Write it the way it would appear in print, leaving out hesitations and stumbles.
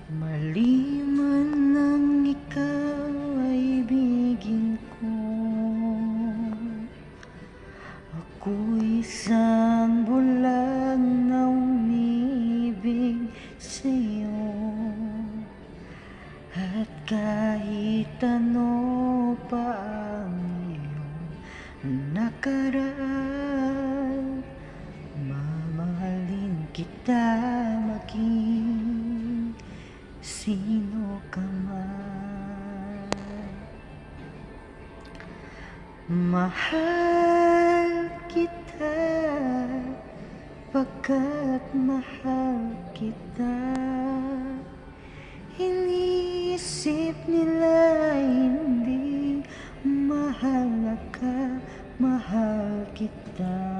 Mali man lang ikaw ay ibigin ko. Ako'y isang bulag na umibig sa'yo. At kahit ano pa ang iyong nakaraan, mamahalin kita maging sino ka man. Mahal kita pagkat mahal kita. Iniisip nila hindi mahal ka, mahal kita.